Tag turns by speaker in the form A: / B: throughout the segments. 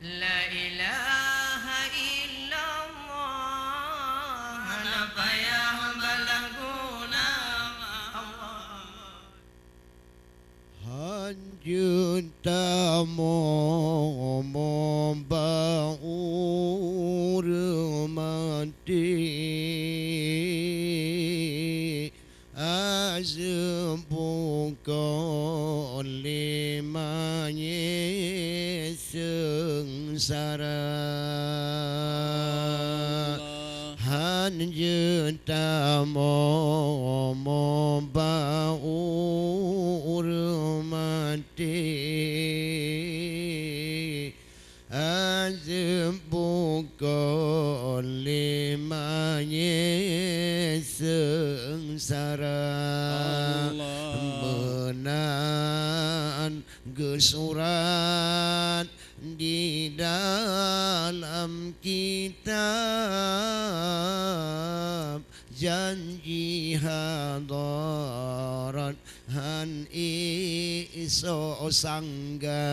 A: La ilaha illallah la payah balaguna Allah
B: Hanjun tamo membaur mati azbuka limanye sengsara hanjun tamo membaur mati azbuka limanye sengsara menan gesurat di dalam kitab janji hadarat han iso sangga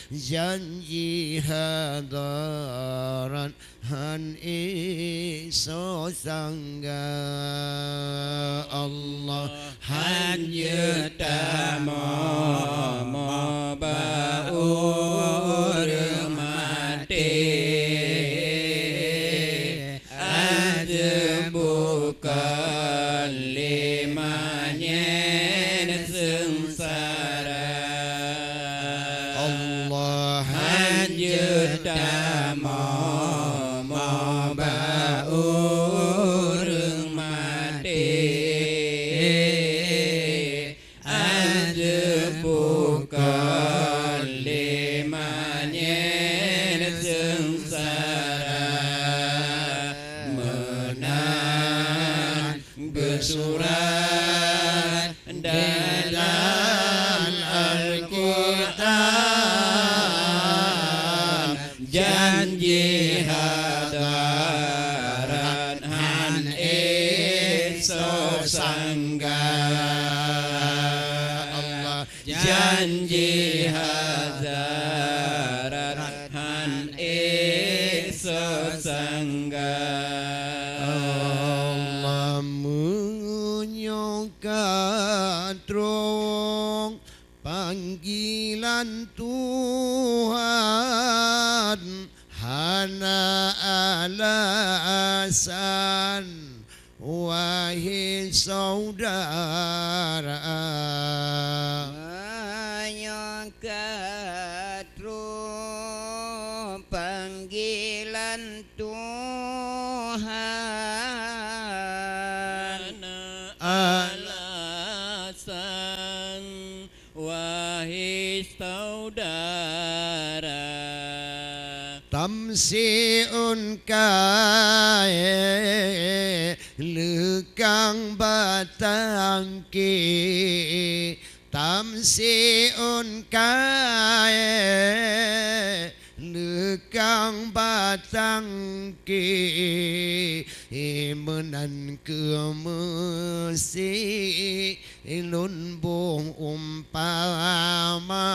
B: janji hadarat han iso sangga Allah
C: hanya tamo baur mati ada bukan limanya sengsara
B: Allah
C: hanya tamo baur mati ada bukan limanya sengsara menan bersurat dalam Al-Quran janji hadarat han iso sangga Allah janji hadarat han iso sangga
B: Allah menyokat trong panggilan Tuhan hana alasan wahai saudara
C: menyokat trong panggilan Tuhan alasan wahai saudara
B: tamsiun kae lekang batangki tamsiun kae lekang batangki menan kemesi ilun bung umpama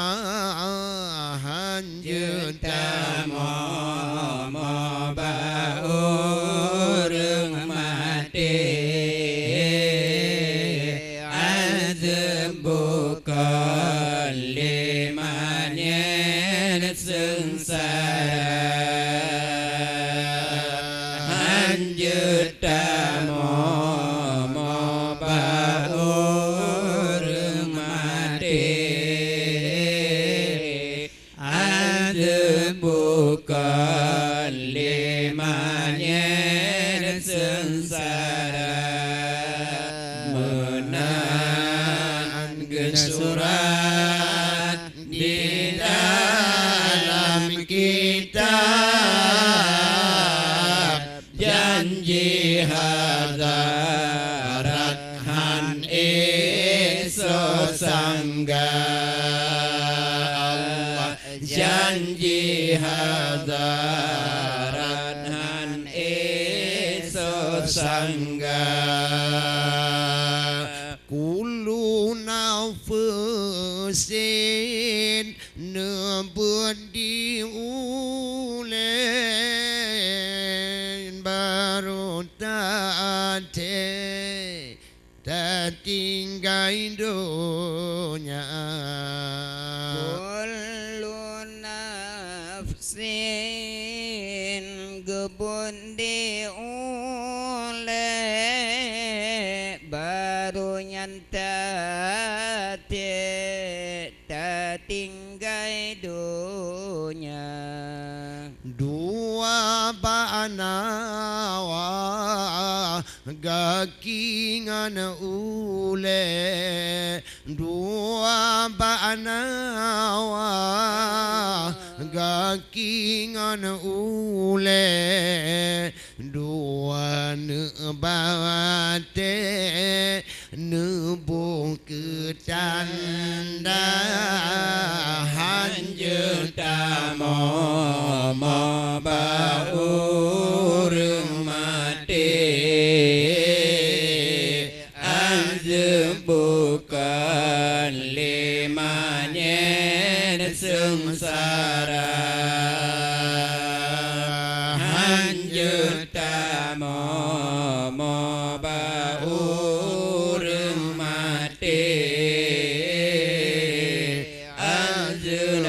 B: hanjun
C: tamo baur mati azab bukan limanya sengsara hanjut tamo baur mati azab bukan limanya sengsara menan gesurat di dalam kitab janji hadarat han iso sangga Allah janji hadarat han iso sangga
B: kullu nafsin nebut diulen baru tak tinggal dunia.
C: Kullu nafsin gebun dioleh baru nyantat tak tinggal dunia.
B: Dua banawa gakingan ule, dua banawa gakingan ule, dua nebate nebu ketanda
C: Hanjuta mo baurung mati anjung bukan limanya sengsara. Hanjuta mo baurung mati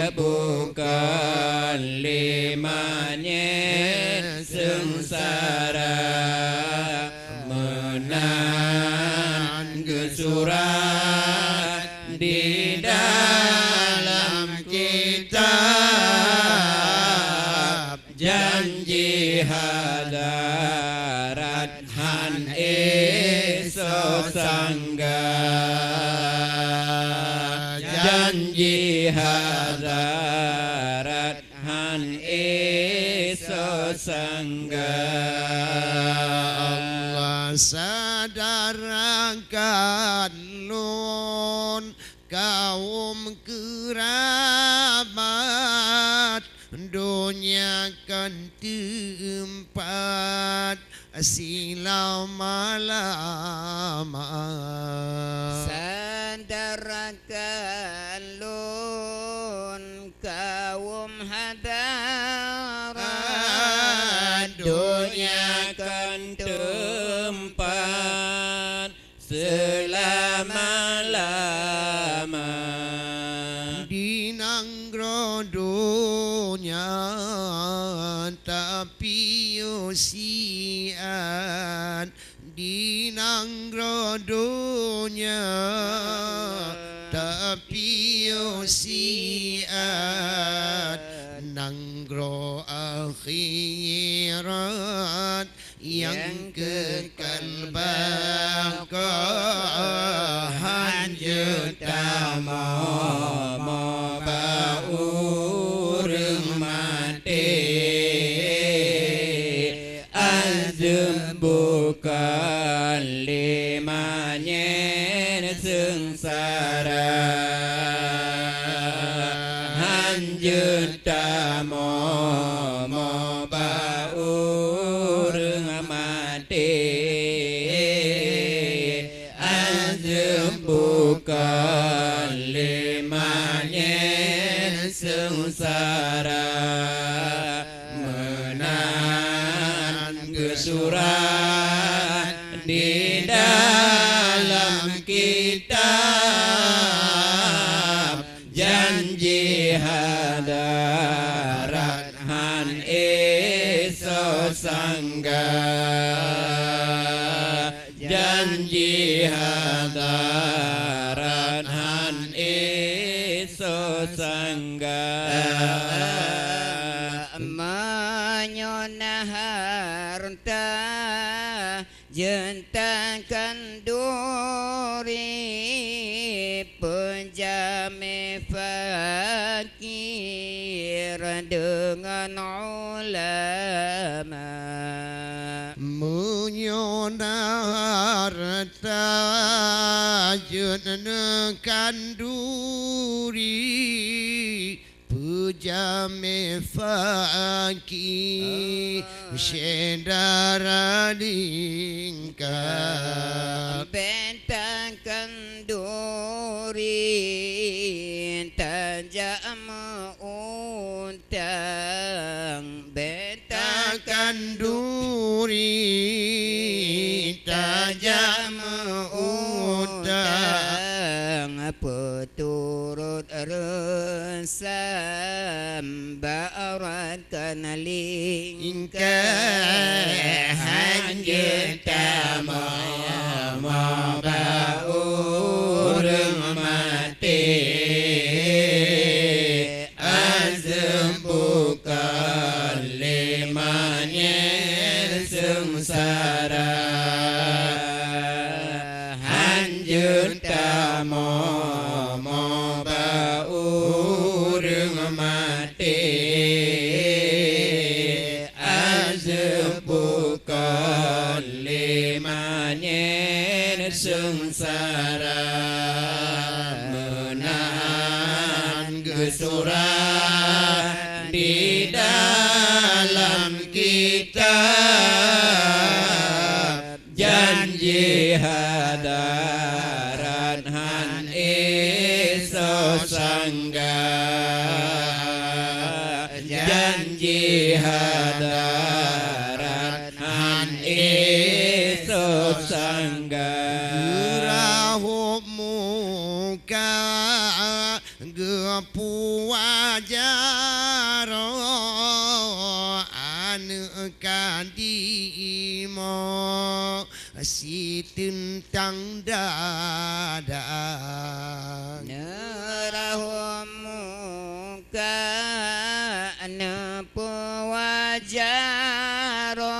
C: bukan limanya sengsara. Menan gesurat di dalam kitab janji hadarat han esok sangga. Janji hadarat han esok sangga.
B: Allah sadarkan lun kaum kerabat dunia kan tempat silau malam.
C: Sadarkan lun kaum hadarat dunia kan tempat selama-lama.
B: Dinanggro dunia tapi usian, dinanggro dunia tapi usian, nanggro akhirat yang kekal baka. Hanjuta mo baurung mati azum bukan limanya sengsara. Hanjuta mo baurung mati azum bukan limanya sengsara. Menan gesurat di dalam kitab janji hadarat han esok sangga. Janji hadarat han esok sangga. Menyona harta jentakan duri penjami fakir dengan ulama. Menyona harta jentakan duri pujame fakir syedara lingkar.
C: Bentangkan duri tajam utang
B: Takkan duri tajam utang
C: peturut resam barat kanalingkah hanjir tamaya mabaurung mati azem bukan limanya sengsara hanjir tamaya mabaurung mati azem bukan limanya sengsara menahan gesuran di dalam kitab janji hadarat han iso sangga janji hadarat han iso sangga
B: Rahup muka gepu wajar anak kadimo si tentang dada
C: nerahum muka nepu wajaro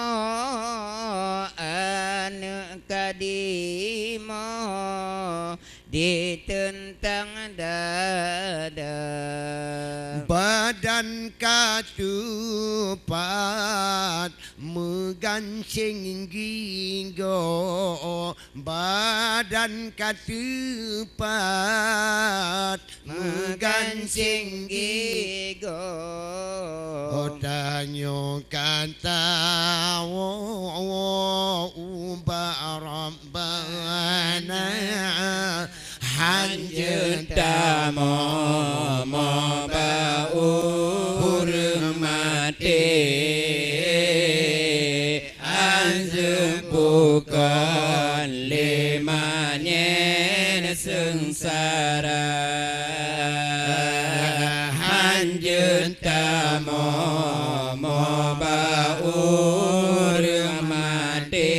C: anak kadimo ditentang dada
B: badan katupat megancing ginggo badan katupat megancing
C: gigo
B: tanyo kata ubarabbana
C: hanjut tamo mabaur mati azbukan limanya sengsara hanjut tamo mabaur mati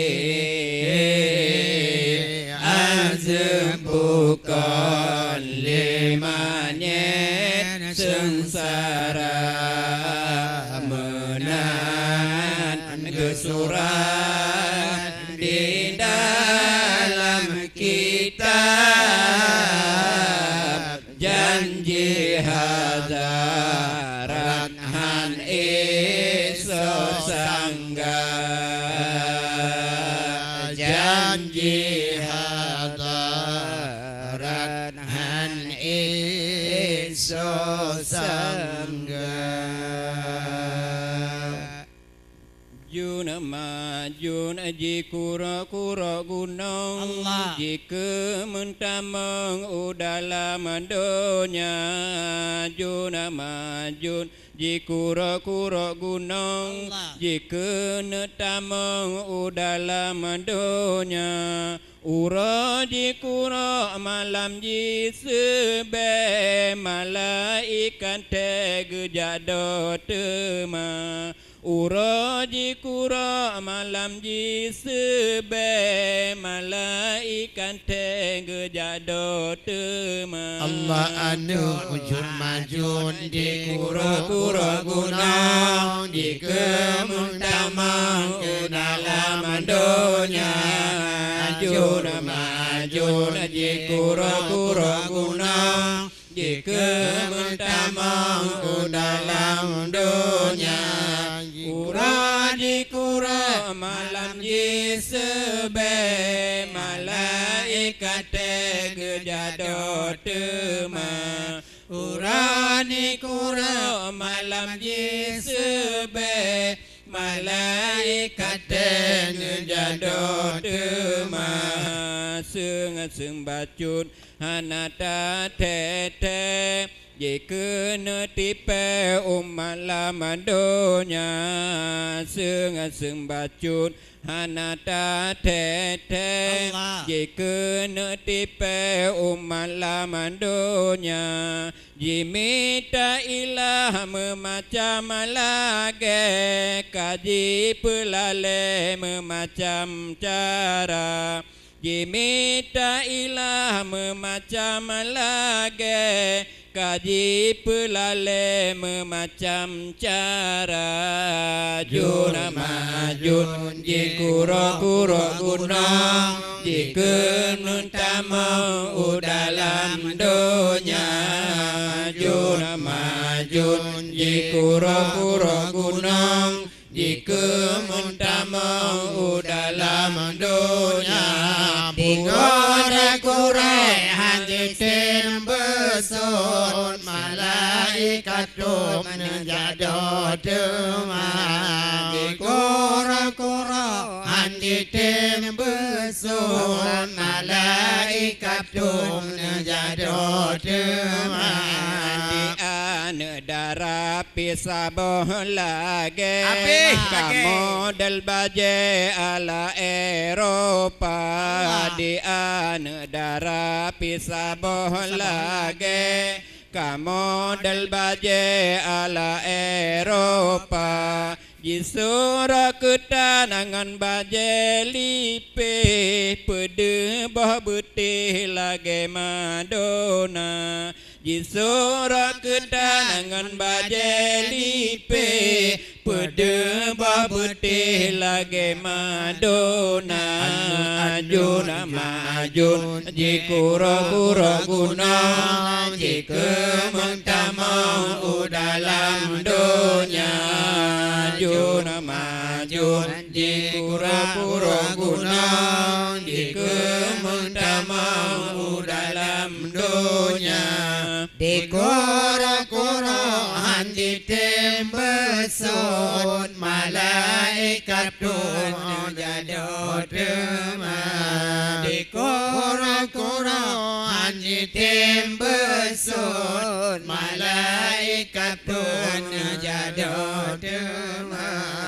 C: azbukan limanya sengsara menahan gesuran di dalam kitab janji hadarat han iso sangga janji hadarat han iso sangga Juna majun aji kura gunung
A: Allah.
C: jika mentamang dalam dunia Juna majun jikura gunung
A: Allah.
C: jika netamang dalam dunia Ura jikura malam jisbe malaikat tegejado tema Ura jikura malam jisbe malaikat tegejado tema
B: Allah anu ujun majun di
C: kura gunung di kemuntamang dalam dunia Ajun majun di kura gunung di kemuntamang dalam dunia Ura di kura malam jisbe malaikat tegejado tema Urani kura malam jisbe malaikat tegejado tema seng bacut hanata tete jika netipe umalam donya seng bacut hanata tete jika netipe umalam donya jimita ilah memacam lage kaji pelale memacam cara jimita ilah memacam lage kaji pelale memacam cara juna majun jikuro guna jika nuntama dalam dunia juna majun jikuro guna jika nuntama dalam dunia kure hanjitin besut malaikat tum menjadot demam kura hanjitin besut malaikat tum menjadot demam darah pisaboh lagi kamu del baje ala Eropa di darah pisaboh lagi kamu del baje ala Eropa jisura ketanangan baje lipe pede bah betih lagi Madonna jisura ketanangan baje lipe pede bah betih lagi Madonna juna majun jikura guna jika mentamau dalam dunia juna majun jikura guna jika mentamau dalam dunia dikura handi tembesut malaikat pun jadot demam dikura handi tembesut malaikat pun jadot demam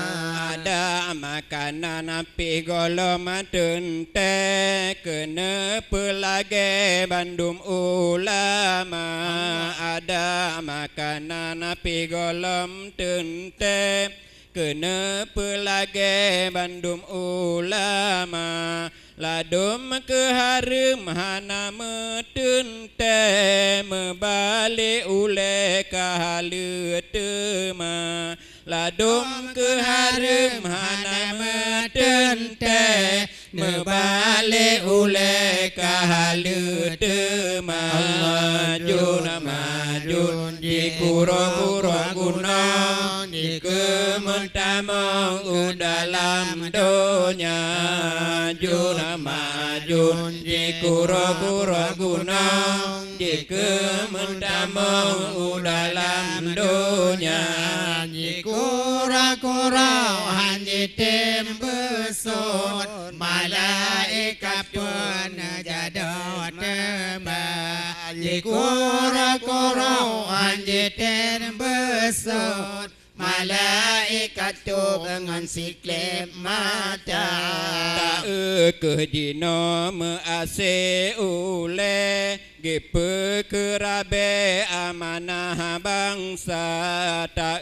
C: ada makanan api golom tente kena pelage bandum ulama ada makanan api golom tente kena pelage bandum ulama ladum ke harum hana metente membalik ule kahalu tema ladum ke harum hana metente membalik ule kahalu tema juna majun jikuro guna jika mentamau dalam dunia juna majun jikuro guna jika mentamau dalam dunia jikura hanji tembesut malaikat pun jadot demam jikura hanji tembesut malaikat tu dengan siklep mata tak kedino mease ule gepe kerabe amanah bangsa tak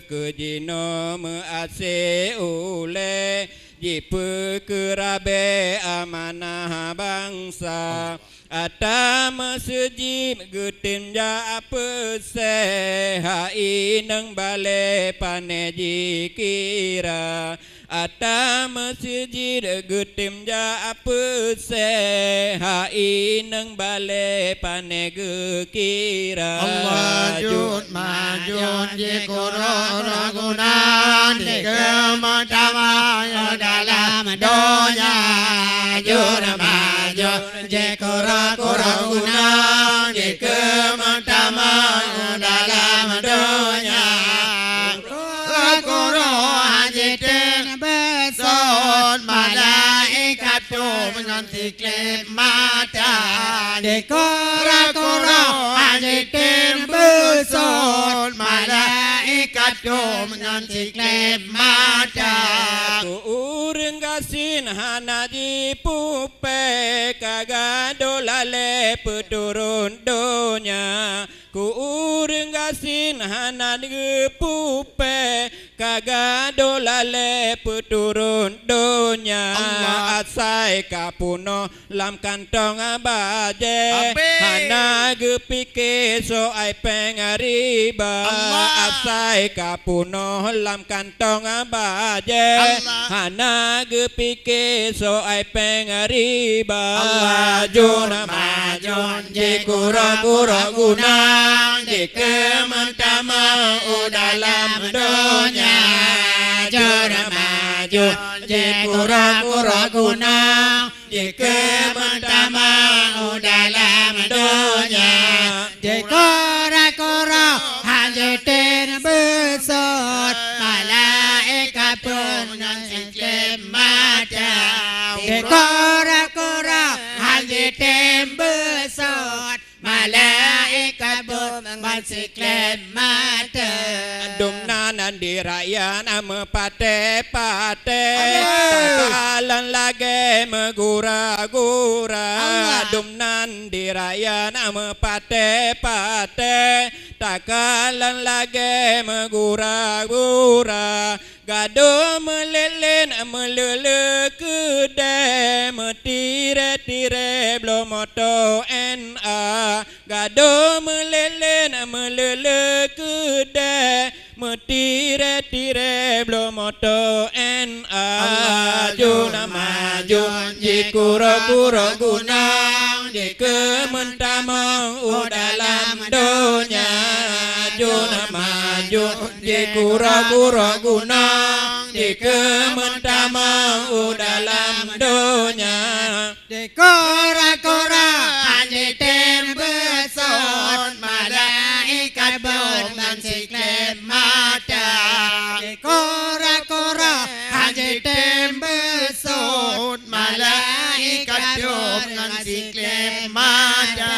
C: kedino mease ule gepe kerabe amanah bangsa Atam sejim gutin ja apa sehai nang bale paneji kira Atam sejid gutim ja apa sehai nang bale panege kira
B: Allah majun je korona gunan de kematama dalam donya juna majun je korona je kematama dalam donya korona je besot malaikat tu
C: klep mata Dikora-kora haji tembusun Malaikat dom nganti klep mata
D: Ku urang gasin hanaji pupe kagadolale peturun donya Ku urang gasin hanaji pupe kagadolale peturun donya Asai kapuno lam kantong abaje hana gepike so ai pengariba Asai kapuno lam kantong abaje hana gepike so ai pengariba Juna majun je kura-kura gunang di kementama dalam dunia Juna majun je kura-kura gunang di kementama dalam dunia Dikora-kora haji terbesar malaikat pun nganti klep mata Dikora-kora haji terbesar malaikat pun nganti klep mata Dumnanan dirayan mepate-pate takalan lagi megura-gura Dumnan dirayan mepate-pate takalan lagi megura-gura Gado melelen melele kedai metire-tire blomoto NA Gado melelen melele kedai metire-tire blomoto NA Juna majun di kura-kura gunang di kementamang dalam dunia Juna majun di kura-kura gunang di kementamang dalam dunia
C: Dikora-kora haji tembusun malaikat pun nganti klep mata Dikora-kora haji tembusun malaikat pun nganti klep mata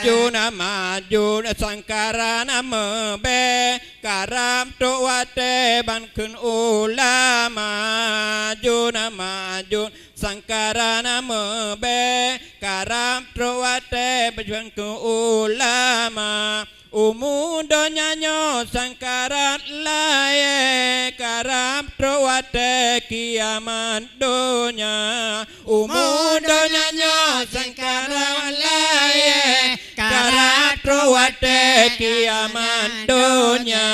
D: Juna majun sangkarana mebe karam tuwate bankun ulama Juna majun sangkarana mebe karam tuwate bankun ulama Umudonya nyo sangkarat laye karam tuwate kiamat dunya Umudonya nyo sangkarat laye karam tuwate kiamat dunya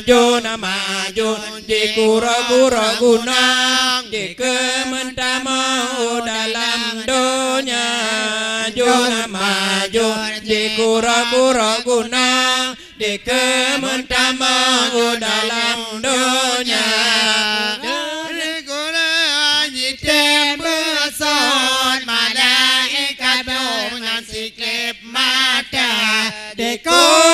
D: Juna majun di kura-kura gunang di kementamang dalam dunya Juna majun di kura-kura gunang di kementamang dalam dunia
C: Dikora haji tembusun malaikat pun nganti klep mata Dikora